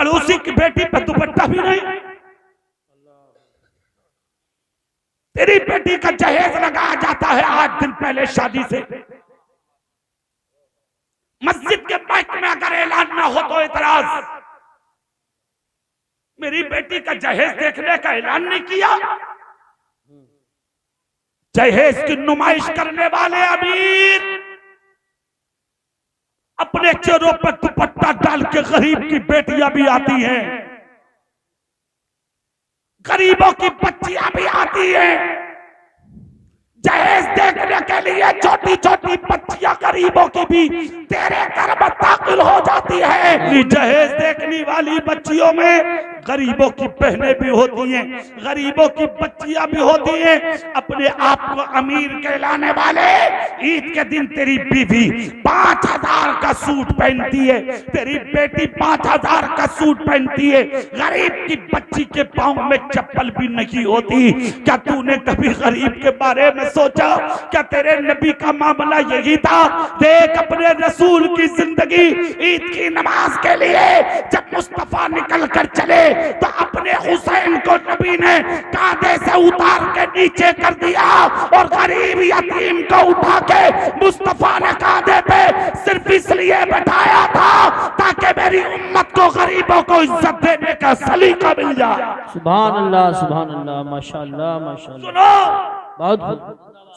पड़ोसी की बेटी पे दुपट्टा भी नहीं। तेरी बेटी का जहेज लगाया जाता है 8 दिन पहले शादी से। मस्जिद के माइक में अगर ऐलान ना हो तो इतराज। मेरी बेटी का जहेज देखने का ऐलान नहीं किया। जहेज की नुमाइश करने वाले अमीर अपने चेहरों पर दुपट्टा डाल के गरीब की बेटियां भी आती हैं, गरीबों की बच्चियां भी आती हैं जहेज देखने के लिए। छोटी छोटी बच्चियां गरीबों की भी तेरे घर में दाखिल हो जाती है। जहेज देखने वाली बच्चियों में गरीबों की बहनें भी होती हैं, गरीबों की बच्चियां भी होती हैं। अपने आप को अमीर कहलाने वाले, ईद के दिन तेरी बीवी 5000 का सूट पहनती है, तेरी बेटी 5000 का सूट पहनती है, गरीब की बच्ची के पांव में चप्पल भी नहीं होती। क्या तूने कभी गरीब के बारे में सोचा? क्या तेरे नबी का मामला यही था? देख अपने रसूल की जिंदगी। ईद की नमाज के लिए जब मुस्तफा निकल कर चले तो अपने हुसैन को नबी ने कांधे से उतार के नीचे कर दिया और गरीब यतीम को उठा के मुस्तफा ने कांधे पे सिर्फ इसलिए बैठाया था ताकि मेरी उम्मत को, गरीबों को इज्जत देने का सलीका मिल जाए। सुभान अल्लाह, माशाअल्लाह माशाअल्लाह। सुनो बहुत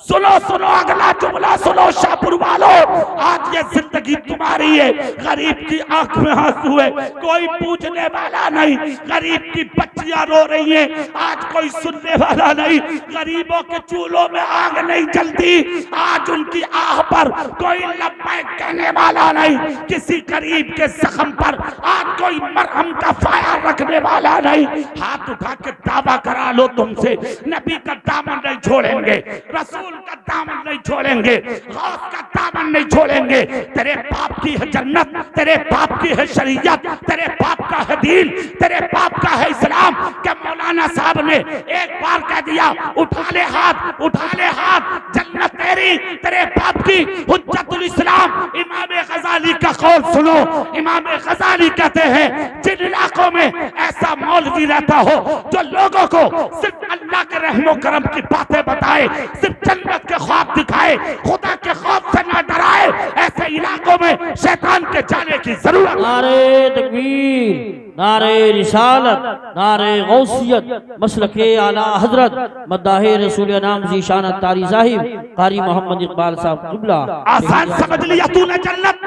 सुनो सुनो अगला जुमला सुनो शाहपुर वालों। आज ये जिंदगी तुम्हारी है, गरीब की आंख में आंसू है, कोई पूछने वाला नहीं। गरीब की बच्चियां रो रही हैं, आज कोई सुनने वाला नहीं। गरीबों के चूल्हों में आग नहीं जलती, आज उनकी आह पर कोई लब्बैक कहने वाला नहीं। किसी गरीब के जख्म पर आज कोई मरहम का फायर रखने वाला नहीं। हाथ उठा के दावा करा लो तुमसे, नबी का दामन नहीं छोड़ेंगे, रसूल का दामन नहीं छोड़ेंगे, गौस का दामन नहीं छोड़ेंगे। तेरे बाप की है जन्नत, तेरे बाप की है शरीयत, तेरे बाप का है दीन, तेरे बाप का है इस्लाम। क्या मौलाना साहब ने एक बार कह दिया उठा ले हाथ, उठा ले हाथ, जन्नत तेरी, तेरे बाप की हुज्जतुल इस्लाम। इमाम गजाली का कौल सुनो। इमाम गजाली कहते हैं जिन इलाकों में ऐसा मौलवी रहता हो जो लोगों को सिर्फ अल्लाह के रहमो करम की बातें बताए, सिर्फ जन्नत के ख्वाब दिखाए, खुदा के खौफ से न डराए, ऐसे इलाकों में शैतान के जाने की जरूरत। नारे तकबीर, नारे रिसालत, नारे गौसियत, मसलके आला हजरत मद्दाहे रसूल नाम ज़ीशान तारी साहिब कारी मोहम्मद इकबाल साहब क़िबला। आसान समझ लिया तूने जन्नत।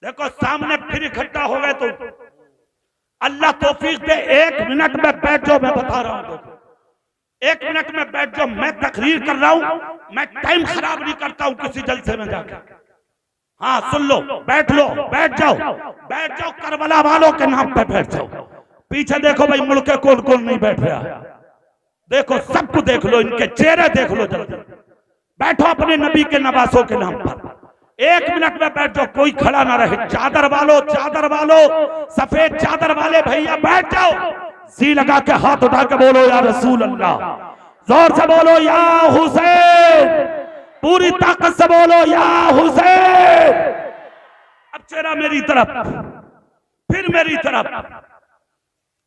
देखो सामने फिर इकट्ठा हो गए तो अल्लाह तौफीक दे। 1 मिनट में बैठ जाओ, मैं बता रहा हूं। 1 मिनट में बैठ जाओ, मैं तकरीर कर रहा हूं, मैं टाइम खराब नहीं करता हूं किसी जलसे में जाकर। हाँ सुन लो, बैठ लो, बैठ जाओ, बैठ जाओ, करबला वालों के नाम पे बैठ जाओ। पीछे देखो भाई मुल्क के कौन कौन नहीं बैठ रहा, देखो सबको देख लो, इनके चेहरे देख लो जल्दी। बैठो अपने नबी के नवासों के नाम पर। 1 मिनट में बैठ जाओ, कोई खड़ा ना रहे। चादर वालों, सफेद चादर वाले भैया बैठ जाओ। सी लगा के हाथ उठा के बोलो या रसूल अल्लाह, जोर से बोलो या हुसैन, पूरी ताकत से बोलो या हुसैन। अब चेहरा मेरी तरफ, फिर मेरी तरफ।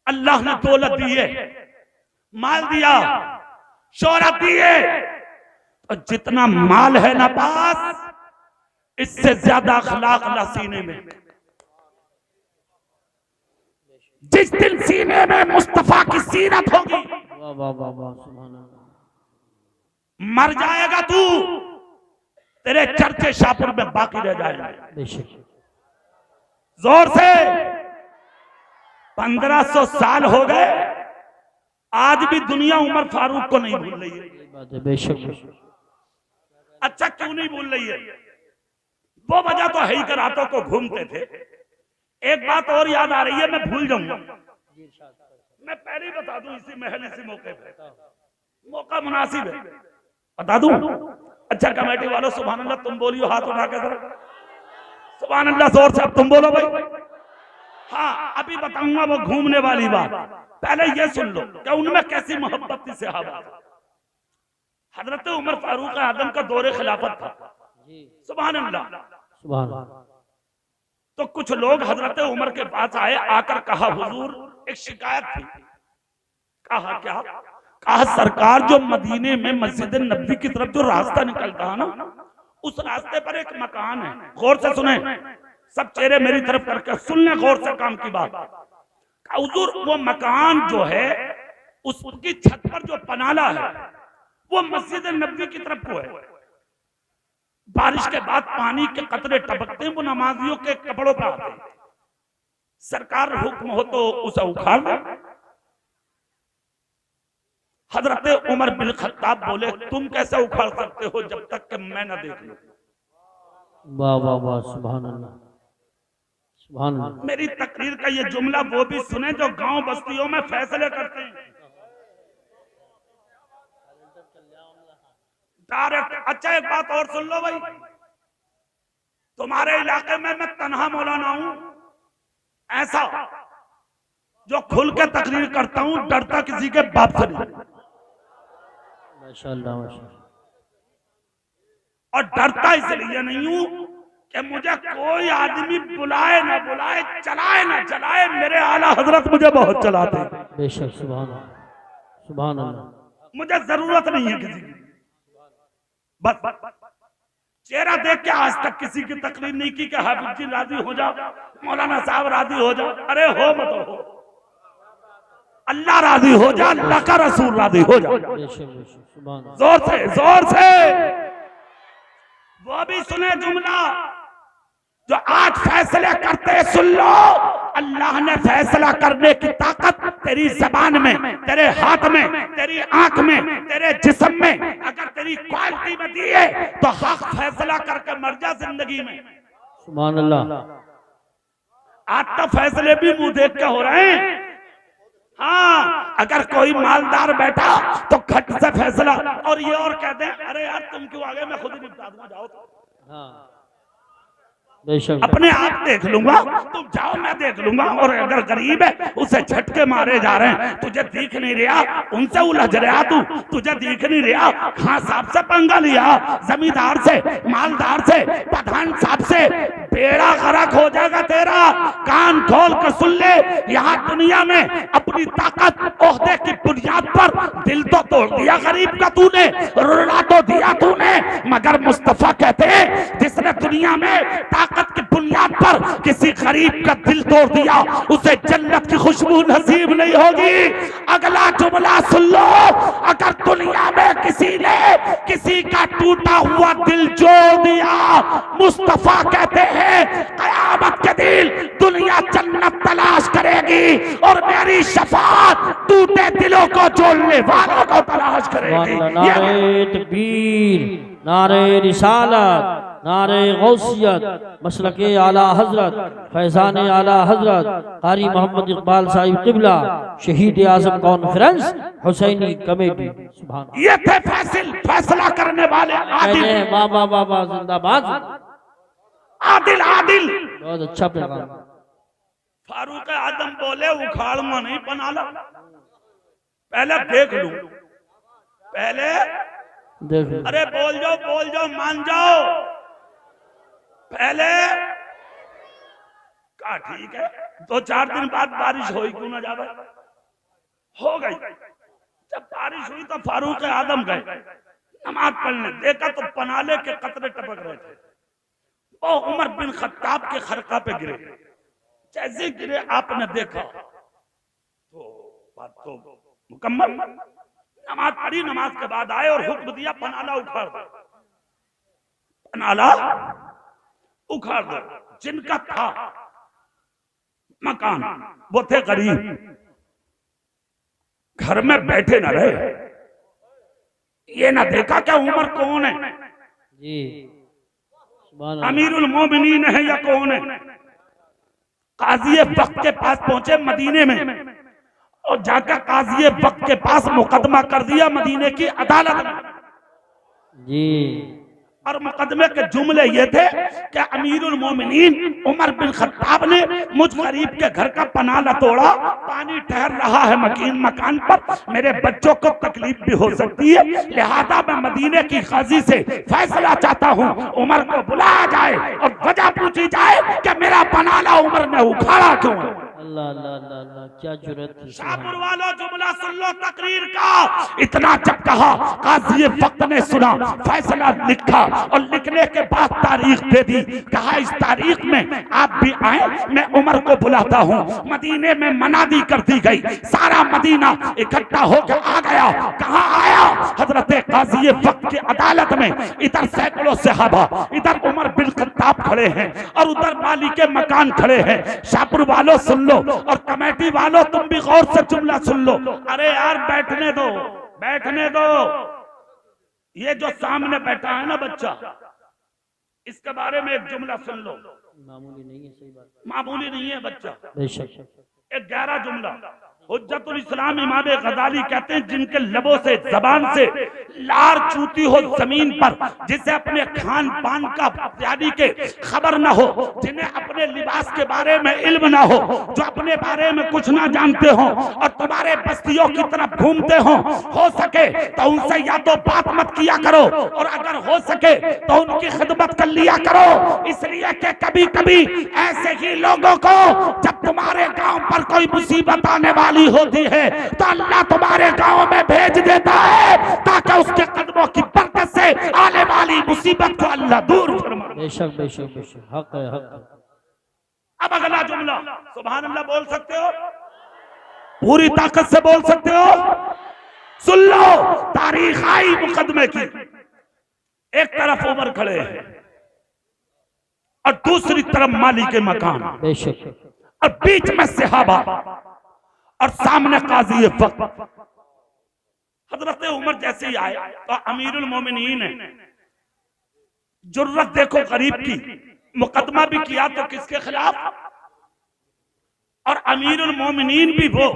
अल्लाह ने दौलत दी है, माल दिया, शोहरत दी है, तो जितना माल है ना पास, इससे ज्यादा अखलाक ना सीने में। जिस दिन सीने में मुस्तफा की सीरत होगी, मर जाएगा तू, तेरे चर्चे शाहपुर में बाकी रह जाएंगे। जोर से 1500 साल हो गए, आज भी दुनिया उमर फारूक को नहीं भूल रही है। बेशक। अच्छा क्यों नहीं भूल रही है? वो वजह तो है ही, कर रातों को घूमते थे। एक बात और याद आ रही है, मैं भूल जाऊंगा, मैं पहले ही बता दूं इसी महल इसी मौके पे, मौका मुनासिब है, बता दूं। अच्छा कमेटी वालों सुभान अल्लाह तुम बोलियो, हाथ उठा के जरा सुभान अल्लाह जोर से। अब तुम बोलो भाई। हाँ अभी बताऊंगा वो घूमने वाली बात, पहले ये सुन लो क्या उनमें कैसी मोहब्बत थी सहाबा। हजरत उमर फारूक आजम का दौरे खिलाफत था। सुभान अल्लाह, सुभान अल्लाह। तो कुछ लोग हजरत उमर के पास आए, आकर कहा हुजूर एक शिकायत थी। कहा क्या? कहा सरकार जो मदीने में मस्जिद नबी की तरफ जो रास्ता निकलता है ना, उस रास्ते पर एक मकान है। गौर से सुने, सब चेहरे मेरी तरफ करके सुन ले गौर से काम की बात। हुजूर वो मकान जो है उसकी छत पर जो पनाला है वो मस्जिद नबी की तरफ को है। बारिश के बाद पानी के कतरे टपकते हैं, वो नमाजियों के कपड़ों पर आते हैं। सरकार हुक्म हो तो उसे उखाड़ दे। हजरत उमर बिन खत्ताब बोले तुम कैसे उखाड़ सकते हो जब तक कि मैं न देख लूं। वाह वाह वाह, सुभान अल्लाह सुभान अल्लाह। मेरी तकरीर का ये जुमला वो भी सुने जो गांव बस्तियों में फैसले करते हैं डायरेक्ट। अच्छा एक बात और सुन लो भाई, तुम्हारे इलाके में मैं तन्हा मौलाना हूं ऐसा जो खुल के तकरीर करता हूं, डरता किसी के बाप से नहीं। माशाअल्लाह माशाअल्लाह। और डरता इसलिए नहीं हूं कि मुझे कोई आदमी बुलाए ना बुलाए, चलाए ना चलाए, मेरे आला हजरत मुझे बहुत चलाते हैं। बेशक, सुभान अल्लाह सुभान अल्लाह। मुझे जरूरत नहीं है किसी की, बस चेहरा देख के आज तक किसी की तकलीफ नहीं की कि हाफिज जी राजी हो जाओ, मौलाना साहब राजी हो जाओ। अरे हो मत हो, अल्लाह राजी हो जा, अल्लाह का रसूल राजी हो जा। जोर से जोर से वो भी सुने जुमला जो आज फैसले करते सुन लो। अल्लाह ने फैसला करने की ताकत तेरी जबान में, तेरे हाथ में, तेरी आंख में, तेरे जिस्म में अगर तेरी क्वालिटी में दी है तो हक फैसला करके मर जा जिंदगी में। सुभान अल्लाह। आज तो फैसले भी मुंह देख के हो रहे हैं। हाँ, अगर कोई मालदार बैठा तो खट से फैसला, और ये और कहते हैं अरे यार तुम क्यों आगे, मैं खुद ही निपटा दूंगा, जाओ तो। हाँ अपने आप देख लूंगा, तुम जाओ मैं देख लूंगा। और अगर गरीब है उसे झटके मारे जा रहे हैं, तुझे दिख नहीं रहा, उनसे उलझ रहा तू, तुझे दिख नहीं रहा। खां साहब से पंगा लिया, जमींदार से, मालदार से, पठान साहब से, बेड़ा गरक हो जाएगा तेरा। कान खोल कर सुन ले, यहाँ दुनिया में अपनी ताकत ओहदे की बुनियाद पर दिल तो तोड़ दिया गरीब का तूने, रुला तो दिया तूने, मगर मुस्तफा कहते हैं जिसने दुनिया में ताकत की बुनियाद पर किसी गरीब का दिल तोड़ दिया उसे जन्नत की खुशबू नसीब नहीं होगी। अगला जुमला सुन लो, अगर दुनिया में किसी ने किसी का टूटा हुआ दिल जोड़ दिया, मुस्तफा कहते हैं कयामत के दिन दुनिया जन्नत तलाश करेगी और मेरी शफाअत टूटे दिलों को जोड़ने वालों को तलाश करेगी। नारे तकबीर, नारे रिसालत, नारे गौसियत, मसलके आला हजरत, फैजान आला हजरत कारी मोहम्मद इकबाल साहिब क़िबला, शहीद आज़म कॉन्फ्रेंस हुसैनी कमेटी। सुभान, ये थे फैसला करने वाले आदिल। बाबा बाबा जिंदाबाद, आदिल आदिल। बहुत अच्छा पैगाम। फारूक आजम बोले उखाड़ूंगा नहीं, बना लो, पहले देख लूं, पहले देख। अरे बोल जाओ मान जाओ, पहले का ठीक है। 2-4 दिन बाद बारिश हुई, क्यों ना जावे, हो गई। जब बारिश हुई तो फारूक आजम गए नमाज पढ़ने, देखा तो पनाले के कतरे टपक रहे थे। वो उमर बिन खत्ताब के खरका पे गिरे, जैसे गिरे आपने देखा तो बात तो मुकम्मल। नमाज पढ़ी, नमाज के बाद आए और हुक्म दिया पनाला उखाड़ दो, पनाला उखाड़ दो। जिनका था मकान वो थे गरीब, घर में बैठे न रहे, ये ना देखा क्या उमर कौन है जी, अमीरुल मोमिनीन है या कौन है। काजी वक्त के पास पहुंचे मदीने में और जाकर काजी वक्त के पास मुकदमा कर दिया मदीने की अदालत में। जी, और मुकदमे के जुमले ये थे कि अमीरुल मोमिनीन उमर बिन खत्ताब ने मुझ गरीब के घर का पनाला तोड़ा, पानी ठहर रहा है मकान पर, मेरे बच्चों को तकलीफ भी हो सकती है, लिहाजा मैं मदीने की काजी से फैसला चाहता हूँ, उमर को बुलाया जाए और वजह पूछी जाए कि मेरा पनाला उमर ने उखाड़ा क्यों है। अल्लाह अल्लाह अल्लाह अल्लाह, क्या जुर्रत थी। शाहपुर वालों जुमला सुन लो तकरीर का। इतना जब कहा, काजी वक्त ने सुना, फैसला लिखा और लिखने के बाद तारीख दे दी। कहा इस तारीख में आप भी आए, मैं उमर को बुलाता हूँ। मदीने में मनादी कर दी गई, सारा मदीना इकट्ठा होकर आ गया। कहाँ आया? हजरत काजी वक्त की अदालत में। इधर सैकड़ों सहाबा, इधर उमर बिन खत्ताब खड़े हैं और उधर मालिक के मकान खड़े हैं। शाहपुर वालों सुन लो और कमेटी वालों तुम भी गौर से जुमला सुन लो। अरे यार बैठने दो, बैठने दो। ये जो सामने बैठा है ना बच्चा, इसके बारे में एक जुमला सुन लो। मामूली नहीं है, सही बात, मामूली नहीं है बच्चा। बेशक। एक 11 जुमला। हुज्जतुल इस्लाम इमाम गजाली कहते हैं जिनके लबों से, जबान से लार चूती हो जमीन पर, जिसे अपने खान पान का यानी के खबर न हो, जिन्हें अपने लिबास के बारे में इल्म ना हो, जो अपने बारे में कुछ ना जानते हो और तुम्हारे बस्तियों की तरफ घूमते हो सके तो उनसे या तो बात मत किया करो और अगर हो सके तो उनकी खिदमत कर लिया करो। इसलिए कि कभी कभी ऐसे ही लोगों को जब तुम्हारे गांव पर कोई मुसीबत आने वाली होती है तो अल्लाह तुम्हारे गांव में भेज देता है ताकि उसके कदमों की बरकत से आने वाली मुसीबत को अल्लाह दूर फरमाए। बेशक बेशक बेशक, हक है, हक है। अब अगला जुमला सुभान अल्लाह बोल सकते हो, पूरी ताकत से बोल सकते हो। सुन लो, तारीख आई मुकदमे की। एक तरफ उमर खड़े हैं और दूसरी तरफ मालिक के मकान, बेशक, और बीच में सहाबा और सामने काजी वक्त। हजरत उमर जैसे ही आए तो अमीरुल मोमिनीन है, जुर्रत देखो गरीब की, मुकदमा भी किया तो किसके खिलाफ, और अमीरुल मोमिनीन भी वो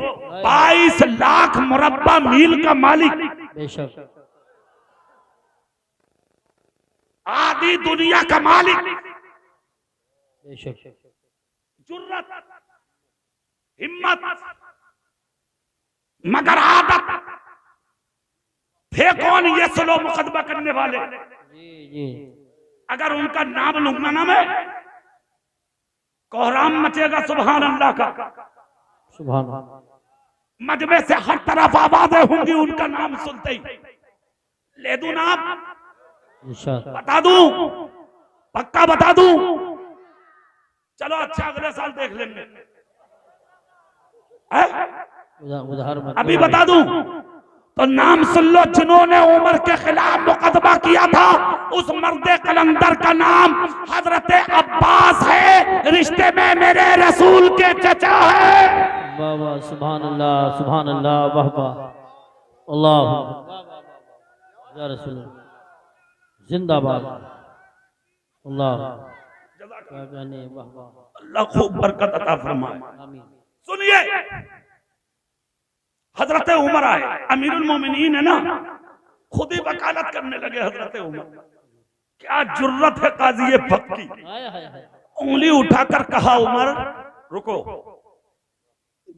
22 लाख मुरब्बा मील का मालिक, बेशक, आधी दुनिया का मालिक। बेशक, जुर्रत, हिम्मत, मगर आदत थे कौन ये स्लो मुकदमा करने वाले। जी जी, अगर उनका नाम लूंगा ना मैं, कोहराम मचेगा सुभान अल्लाह का। सुभान अल्लाह। मजमे से हर तरफ आवाजें होंगी उनका नाम सुनते ही। ले दूं नाम, इंशाअल्लाह बता दूं, पक्का बता दूं। चलो अच्छा अगले साल देख लेंगे। उधार मत, अभी बता दूं तो नाम सुन लो जिन्होंने उमर के खिलाफ मुकदमा किया था। उस मर्द कलंदर का नाम हजरत अब्बास है, रिश्ते में मेरे रसूल के चचा है। वाह वाह, सुभान अल्लाह, सुभान अल्लाह, वाह वाह, अल्लाह या रसूल जिंदाबाद, अल्लाह क्या कहने, वाह वाह, अल्लाह खूब बरकत अता फरमाए। आमीन। सुनिए, हजरत उमर आए, अमीरुल मोमिनीन है ना, खुद ही वकालत करने लगे। हजरत उमर, क्या जुर्रत है काजी वक्त की। हाय हाय हाय, उंगली उठाकर कहा उमर रुको,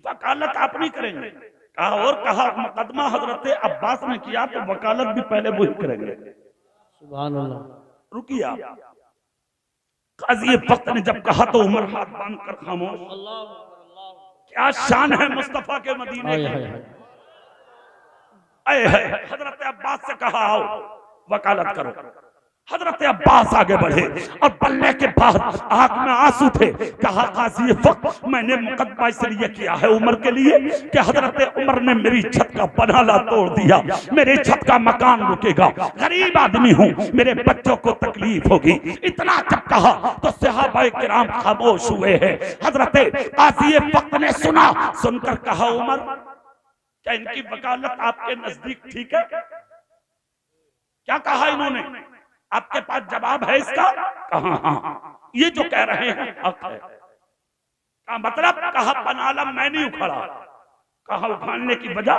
वकालत आप नहीं करेंगे। कहा और कहा मुकदमा हजरत अब्बास ने किया तो वकालत भी पहले वही करेंगे। सुभान अल्लाह। रुकिए आप। काजी वक्त ने जब कहा तो उमर हाथ बांध कर खामोश। क्या शान है मुस्तफा के मदीने हाय की। हाय हाय, आए है हजरत अब्बास से कहा आओ वकालत करो। हजरत अब्बास आगे बढ़े और पल्ले के बाद आंख में आंसू थे। कहा काजी वक्त मैंने मुकदमा इसलिए किया है उमर के लिए कि हजरत उमर ने मेरी छत का पनाला तोड़ दिया, मेरे छत का मकान रुकेगा, गरीब आदमी हूँ, मेरे बच्चों को तकलीफ होगी। इतना जब कहा तो सहाबाए किराम खामोश हुए हैं। हजरत काजी वक्त ने सुना, सुनकर कहा उमर क्या इनकी वकालत आपके नजदीक ठीक है? क्या कहा इन्होंने? आपके पास जवाब है इसका? कहा हाँ, ये जो कह रहे हैं हक है। का मतलब कहा पनाला मैं नहीं उखड़ा, कहा उखाड़ने की वजह,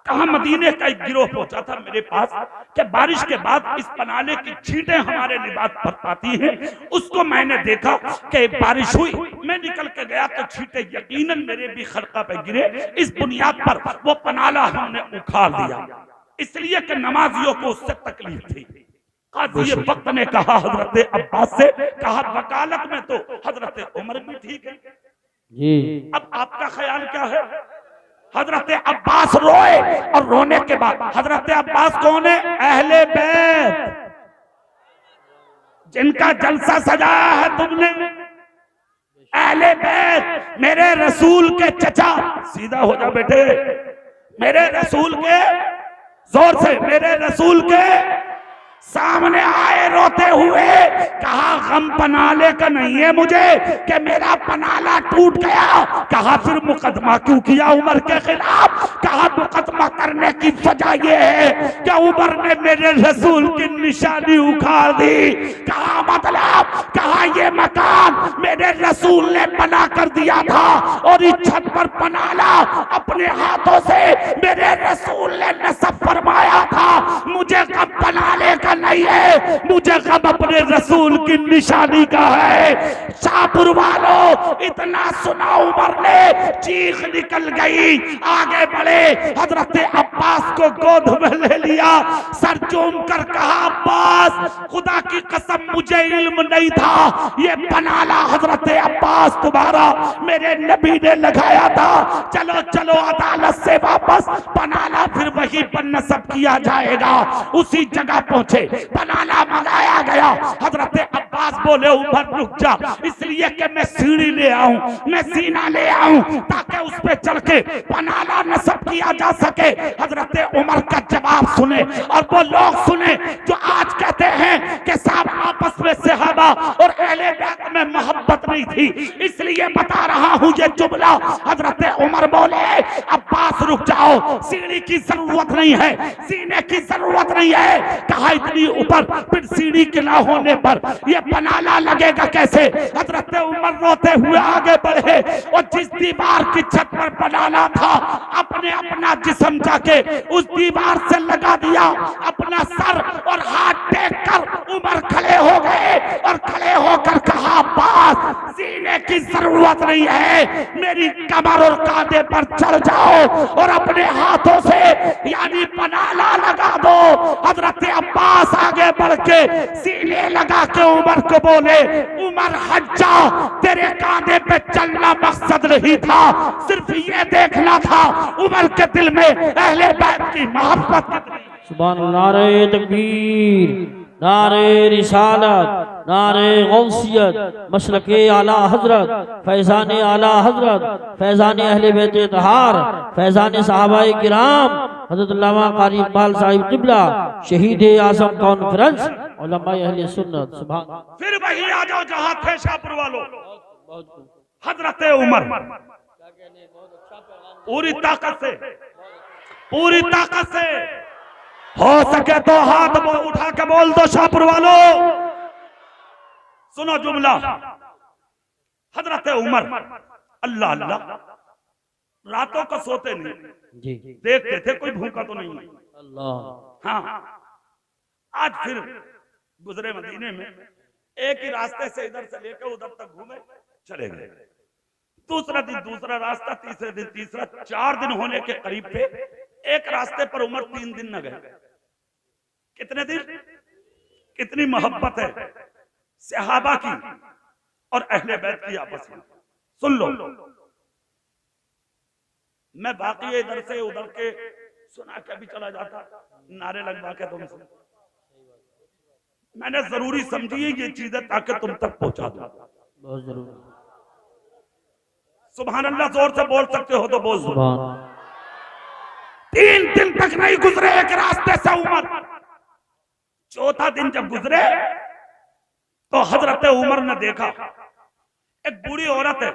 कहा मदीने का एक गिरोह पहुंचा था मेरे पास कि बारिश के बाद इस पनाले की छींटें हमारे लिबास पर पाती हैं। उसको मैंने देखा कि बारिश हुई, मैं निकल के गया तो छींटें यकीनन मेरे भी खरका पे गिरे। इस बुनियाद पर वो पनाला हमने उखाड़ दिया, इसलिए कि नमाजियों को उससे तकलीफ थी। काजी वक्त ने कहा हजरत अब्बास से, कहा वकालत में तो हजरत उमर भी ठीक है जी। अब आपका ख्याल क्या है? हजरत अब्बास रोए और रोने के बाद, हजरत अब्बास कौन है? अहले बैत, जिनका जलसा सजाया है तुमने। अहले बैत, मेरे रसूल के चचा, सीधा हो जा बेटे, मेरे रसूल के, जोर से, मेरे रसूल के सामने आए रोते हुए। कहा गम पनाले का नहीं है मुझे कि मेरा पनाला टूट गया। कहा फिर मुकदमा क्यों किया उमर के खिलाफ? कहा मुकदमा करने की वजह यह है कि उमर ने मेरे रसूल की निशानी उखाड़ दी। कहा मतलब, कहा ये मकान मेरे रसूल ने बना कर दिया था और इस छत पर पनाला अपने हाथों से मेरे रसूल ने नस्ब फरमाया था। मुझे गम पनाले का नहीं है, मुझे गम अपने रसूल की निशानी का है। शाहपुर वालों, इतना सुना उमर ने, चीख निकल गई, आगे बढ़े, हजरत अब्बास को गोद में ले लिया, सर चूम कर कहा अब्बास खुदा की कसम मुझे इल्म नहीं था ये पनाला हजरत अब्बास तुम्हारा मेरे नबी ने लगाया था। चलो चलो अदालत से वापस पनाला फिर वही पर नस्ब किया जाएगा। उसी जगह पहुंचे, पनाला मंगाया गया। हजरत अब्बास बोले उमर रुक जा, इसलिए कि मैं सीढ़ी ले आऊं, मैं सीना ले आऊं ताकि उस पे चढ़ के पनाला नस्ब किया जा सके। हजरत उमर का जवाब सुने और वो लोग सुने जो आज कहते हैं कि साहब आपस में सहाबा और अहले बैत में मोहब्बत नहीं थी, इसलिए बता रहा हूं ये जुमला। हजरत उमर बोले अब्बास रुक जाओ, सीढ़ी की जरूरत नहीं है, सीने की जरूरत नहीं है। कहा इतनी ऊपर फिर सीढ़ी के ना होने पर ये पनाला लगेगा कैसे? हजरत उमर रोते हुए आगे बढ़े और जिस दीवार की छत पर पनाला था अपने अपना जिस्म जाके उस दीवार से लगा दिया। अपना सर और हाथ टेक कर उमर खड़े हो गए और खड़े होकर कहा अब्बास सीने की जरूरत नहीं है, मेरी कमर और कांधे पर चढ़ जाओ और अपने हाथों से यानी पनाला लगा दो। हजरत अब्बास आगे बढ़ के सीने लगा के उमर को बोले उमर हज्जा, तेरे कांधे पे चलना मकसद नहीं था, सिर्फ ये देखना था उमर के दिल में अहले बैत की मोहब्बत कितनी। सुभान अल्लाह। नारे तकबीर, नारे रिसालत, नारे गौसियत, मसलके आला हजरत, फैजान आला हजरत, फैजान अहले बैत तहार, फैजान सहाबाए किराम, हजरत अल्लामा कारी इकबाल साहिब किबला, शहीद आजम कॉन्फ्रेंस, उलमाए अहले सुन्नत। सुभान। फिर वही आ जाओ जहां थे शाहपुर वालों। हजरत उमर पूरी ताकत से, पूरी ताकत से हो सके तो हाथ उठा के बोल दो शाहपुर वालों। सुनो जुमला। हजरत उमर अल्लाह अल्लाह रातों को सोते नहीं, जी देखते थे कोई भूखा तो नहीं। अल्लाह। हाँ, आज फिर गुजरे मदीने में, एक ही रास्ते से इधर से लेकर उधर तक घूमे चले गए। दूसरा दिन दूसरा रास्ता, तीसरे दिन तीसरा, 4 दिन होने के करीब पे एक रास्ते पर उमर 3 दिन न गए। कितने दिन? कितनी मोहब्बत है सहाबा की और अहले बैत की आपस में। सुन लो, मैं बाकी इधर से उधर के सुना के भी चला जाता, नारे लगवा के तुमसे। मैंने जरूरी समझी है ये चीजें ताकि तुम तक पहुंचा दो। बहुत जरूरी। सुभान अल्लाह जोर से बोल सकते हो तो बोल दो। सुभान। 3 दिन तक नहीं गुजरे एक रास्ते से उमर। चौथा दिन जब गुजरे तो हजरत उमर ने देखा एक बूढ़ी औरत है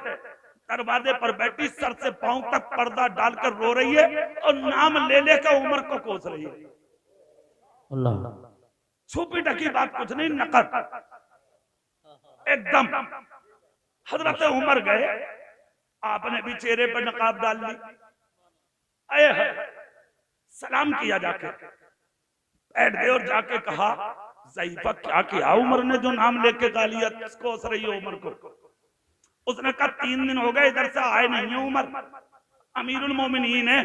दरवाजे पर बैठी, सर से पांव तक पर्दा डालकर रो रही है और नाम ले लेकर उमर को कोस रही है। अल्लाह। छुपी ढकी बात कुछ नहीं, नकद एकदम। हजरत उमर गए, आपने भी चेहरे पर नकाब डाल ली, आए है सलाम किया जाके, बैठ गए और जाके कहा ज़ईफा क्या किया उमर ने जो नाम लेके गालियां कोस रही है उमर को। उसने कहा 3 दिन हो गए इधर से आए नहीं है उमर, अमीरुल मोमिनीन है,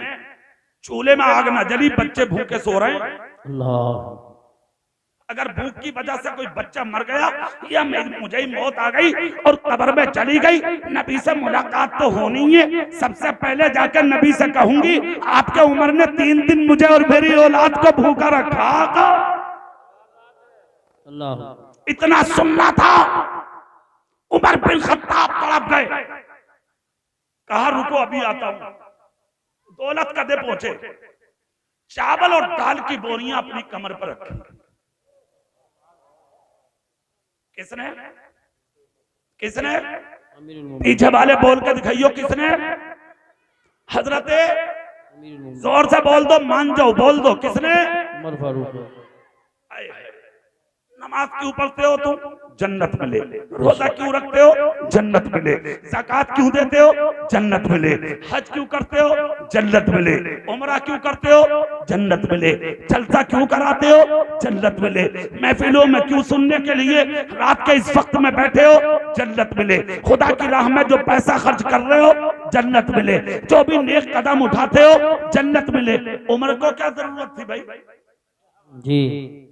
चूल्हे में आग ना जली, बच्चे भूखे सो रहे हैं। अल्लाह, अगर भूख की वजह से कोई बच्चा मर गया या मुझे ही मौत आ गई और कब्र में चली गई, नबी से मुलाकात तो होनी है, सबसे पहले जाकर नबी से कहूंगी आपके उमर ने 3 दिन मुझे और मेरी औलाद को भूखा रखा। अल्लाह, इतना सुनना था। उमर बिन खत्ताब तड़प गए, कहा रुको अभी आता हूं। दौलत कदे पहुंचे, चावल और दाल की बोरियां अपनी कमर पर रखी। किसने किसने पीछे वाले बोल के दिखाइयो किसने? हजरत जोर से बोल दो, मान जाओ, बोल दो किसने? उमर फारूक। नमाज क्यों पढ़ते हो तुम? जन्नत मिले। रोजा क्यों रखते हो? जन्नत मिले। ज़कात क्यों देते हो? जन्नत मिले। हज क्यों करते हो? जन्नत मिले। उमरा क्यों करते हो? जन्नत मिले। जलसा क्यों कराते हो? जन्नत मिले। महफिलों में क्यों सुनने के लिए रात के इस वक्त में बैठे हो? जन्नत मिले। खुदा की राह में जो पैसा खर्च कर रहे हो? जन्नत मिले। जो भी नेक कदम उठाते हो? जन्नत मिले। उमर को क्या जरूरत थी भाई? जी,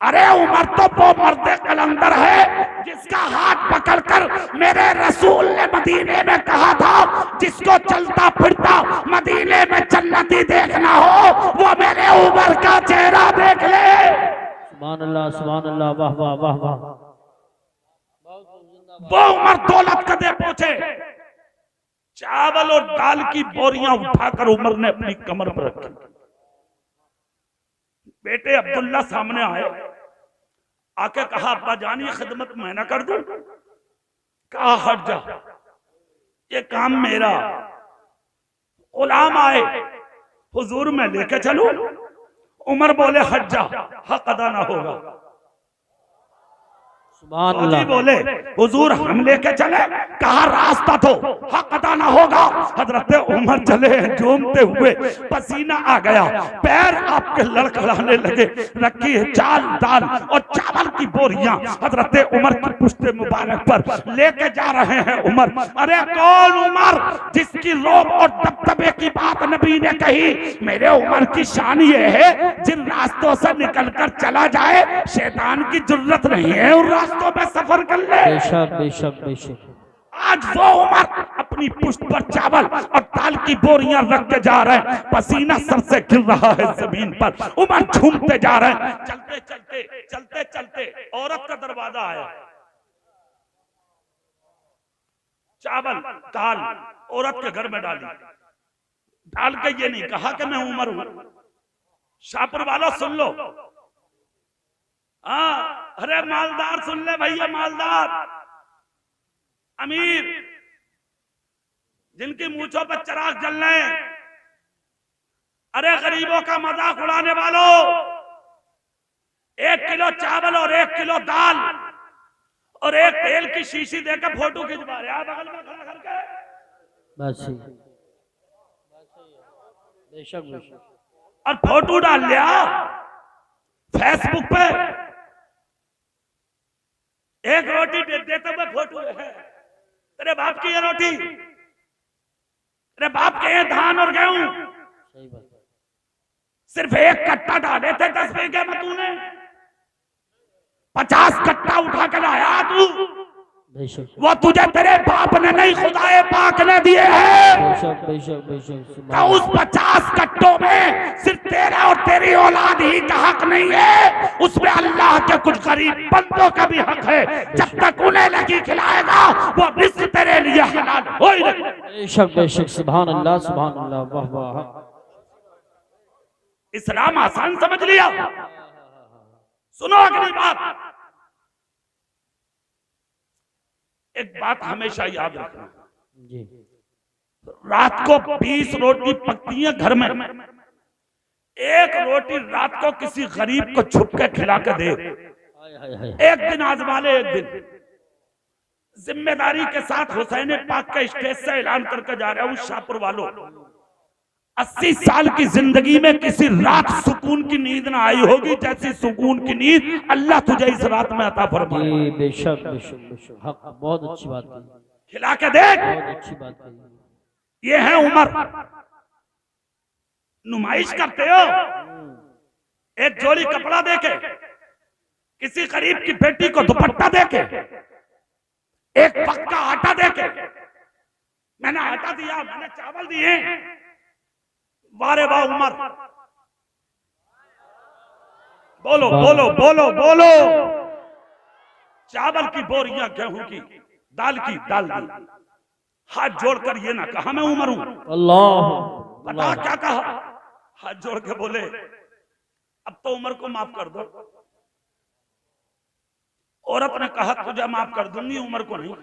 अरे उमर तो वो मर्द कलंदर है जिसका हाथ पकड़कर मेरे रसूल ने मदीने में कहा था जिसको चलता फिरता मदीने में जन्नती देखना हो वो मेरे उमर का चेहरा देख ले। सुभान अल्लाह, वाह वाह वाह वाह। वो उमर दौलत कदे पहुंचे, चावल और दाल की बोरियां उठाकर उमर ने अपनी कमर पर रखी। बेटे अब्दुल्ला सामने आए, आके कहा अब्बा जान ये खिदमत मैं ना कर दूं? कहा हट जा, ये काम मेरा। गुलाम आए, हुजूर मैं लेके चलूं? उमर बोले हट जा, हक अदा ना होगा। सुभान फौजी अल्लाह। बोले हुजूर हम लेके चले? कहा रास्ता तो हक अदा ना होगा। हजरत उमर चले झूमते हुए, पसीना आ गया, पैर आपके लड़खड़ाने लगे। रखी है चाल दाल और चावल की बोरियां हजरत उमर की पुश्ते मुबारक पर लेके जा रहे हैं उमर। अरे कौन उमर जिसकी रोब और दबदबे की बात नबी ने कही? मेरे उमर की शान ये है जिन रास्तों से निकलकर चला जाए शैतान की जरूरत नहीं है उन रास्तों में सफर कर ले। बेशक बेशक बेशक। आज वो उमर अपनी पुश्त पर चावल और दाल की बोरियां रख के जा रहे हैं, पसीना सर से गिर रहा है जमीन पर। उमर झूमते जा रहे हैं। चलते चलते चलते चलते औरत का दरवाजा आया। चावल दाल औरत के घर में डाली, डाल के ये नहीं कहा कि मैं उमर हूं। शाहपुर वालों सुन लो, हाँ अरे मालदार सुन ले भैया, मालदार अमीर जिनकी मूंछों पर चिराग जल रहे हैं, अरे गरीबों का मजाक उड़ाने वालों, 1 किलो चावल और 1 किलो दाल और 1 तेल की शीशी देकर फोटो खिंचवा रहे हैं बगल में खड़ा करके। बस बेशक बेशक। और फोटो डाल लिया फेसबुक पे, एक रोटी देते हुए फोटो है। तेरे बाप की ये रोटी, तेरे बाप के ये धान और गेहूं, सही बात। सिर्फ 1 कट्टा डाले थे 10 बीघे में, तूने 50 कट्टा उठा कर लाया तू। बेशक वो तुझे तेरे बाप ने नहीं खुदाए पाक ने दिए हैं। बेशक बेशक बेशक। तो उस 50 कट्टों में सिर्फ तेरा और तेरी औलाद ही का हक नहीं है, उसमें अल्लाह के कुछ गरीब बंदों का भी हक है। जब तक उन्हें नहीं खिलाएगा वो रिज़्क़ तेरे लिए हलाल हो ही नहीं। बेशक बेशक। सुभान अल्लाह वाह वाह। इस्लाम आसान समझ लिया। सुनो अगली बात, एक बात हमेशा याद रखना, जी। रात को 20 रोटी पकती है घर में, 1 रोटी रात को किसी गरीब को छुप के खिला के दे। एक दिन आजमा ले, एक दिन जिम्मेदारी के साथ हुसैन पाक के स्टेज से ऐलान करके जा रहा हूं शाहपुर वालों, 80 साल की जिंदगी में किसी रात सुकून की नींद ना आई होगी जैसी सुकून की नींद अल्लाह तुझे इस रात में अता फरमाए। बेशक बेशक बेशक, हक, बहुत अच्छी बात कही, खिला के देख, बहुत अच्छी बात कही। ये है उमर। नुमाइश करते हो, एक जोड़ी कपड़ा देके, किसी गरीब की बेटी को दुपट्टा देके, एक पक्का आटा देके, मैंने आटा दिया, मैंने चावल दिए, वारे वाह उमर। बोलो बोलो बोलो बोलो। चावल की बोरियां, गेहूं की, दाल दी। हाथ जोड़कर ये ना कहा मैं उमर हूं। अल्लाह, बता क्या कहा? हाथ जोड़ के बोले अब तो उमर को माफ कर दो। औरत ने कहा तुझे माफ कर दूंगी, उमर को नहीं।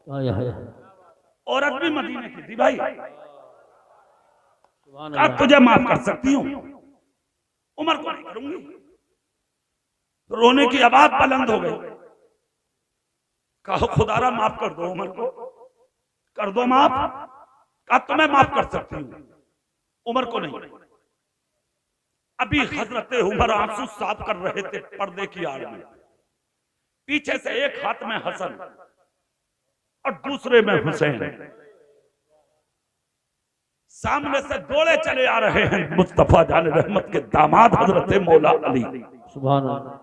हाय हाय, औरत भी मदीने की थी भाई, कहा तुझे माफ कर सकती हूँ, उमर को नहीं करूंगी। रोने की आवाज बुलंद हो गई। कहा खुदारा माफ कर दो, उमर को कर दो माफ। कहा तुम्हें माफ कर सकती हूँ, उमर को नहीं। अभी हजरत उमर आंसू साफ कर रहे थे पर्दे की आड़ में। पीछे से एक हाथ में हसन और दूसरे में हुसैन, सामने से दौड़े चले आ रहे हैं मुस्तफा जान रहमत के दामाद हजरत मौला अली। सुभान अल्लाह,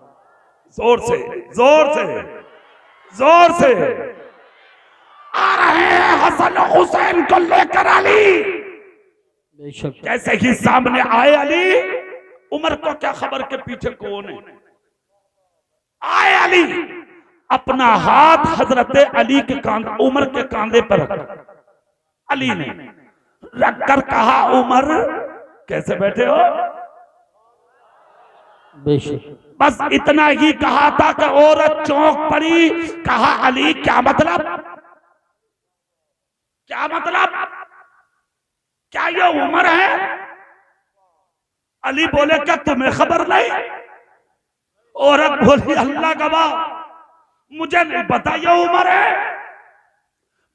जोर से जोर से जोर से आ रहे हैं हसन हुसैन को लेकर अली। बेशक, जैसे ही सामने आए अली, उमर को क्या खबर के पीछे कौन है। आए अली, अपना हाथ हजरत अली के कांधे, उमर के कांधे पर रखा। अली ने रखकर कहा उमर कैसे बैठे हो। बेशक, बस इतना ही कहा था कि औरत चौंक पड़ी। कहा अली क्या मतलब, क्या मतलब, क्या ये उमर है? अली बोले क्या तुम्हें खबर नहीं? औरत बोली अल्लाह गवाह, मुझे नहीं पता ये उमर है।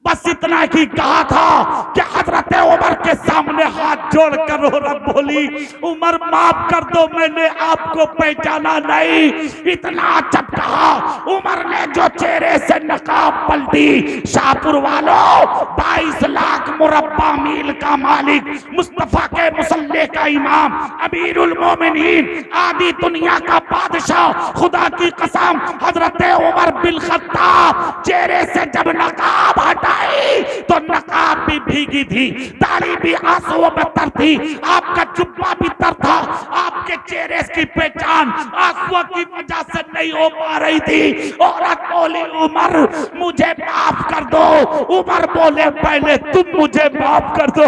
बस इतना ही कहा था कि हजरत उमर के सामने हाथ जोड़कर औरत बोली उमर माफ कर दो, मैंने आपको पहचाना नहीं। इतना जब कहा, उमर ने जो चेहरे से नकाब पलटी, शाहपुर वालों 22 लाख मुरब्बा मील का मालिक, मुस्तफा के मुसल्ले का इमाम, अमीरुल मोमिनीन, आदि दुनिया का बादशाह, खुदा की कसम हजरत उमर बिन खत्ताब चेहरे से जब नकाब हटा तो नकाब भी भीगी थी, दाढ़ी भी आंसुओं में तर थी, आपका जुब्बा भी तर था। आपके चेहरे की पहचान आंसुओं की वजह से नहीं हो पा रही थी। औरत बोली उमर मुझे माफ कर दो। उमर बोले पहले तुम मुझे माफ कर दो।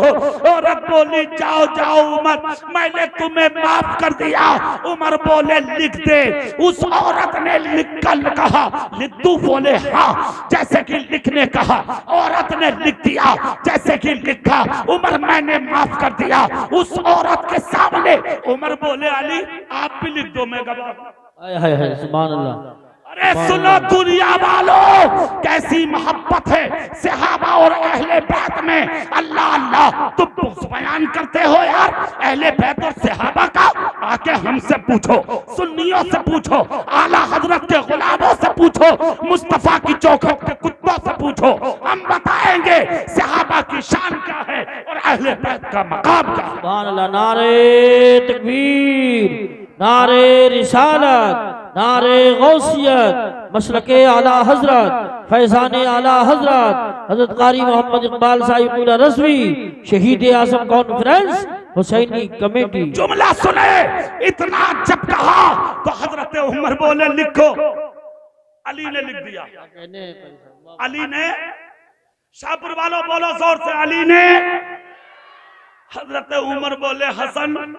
औरत बोली जाओ जाओ उमर, मैंने तुम्हें माफ कर दिया। उमर बोले लिख दे। उस औरत ने लिख कर कहा लिख दू? बोले हाँ। जैसे कि लिखने कहा, औरत ने लिख दिया। जैसे कि लिखा, उमर मैंने माफ कर दिया। उस औरत के सामने उमर बोले अली आप भी लिख दो, मैं गवाह। हाय हाय हाय, सुभान अल्लाह। अरे सुनो दुनिया वालों, कैसी मोहब्बत है सहाबा और अहले बैत में। अल्लाह अल्लाह तुम बयान करते हो यार, अहले बैत और सहाबा का आके हमसे पूछो, सुन्नियों से पूछो, आला हजरत के गुलामों से पूछो, मुस्तफा की चौखट के कुत्तों से पूछो। हम बताएंगे सहाबा की शान क्या है और अहले बैत का मकाम क्या है। सुभान अल्लाह। नारे तकबीर, नारे रिसालत, नारे गौसियत, मसलके आला हजरत, फैजाने आला हजरत, हजरत कारी मोहम्मद इकबाल साहिब रज़वी, शहीद आज़म कॉन्फ्रेंस, हुसैनी कमेटी। जुमला सुने, इतना जब कहा तो हजरत उमर बोले लिखो। अली ने लिख दिया। अली ने, शाहपुर वालों बोलो जोर से, अली ने। हजरत उमर बोले हसन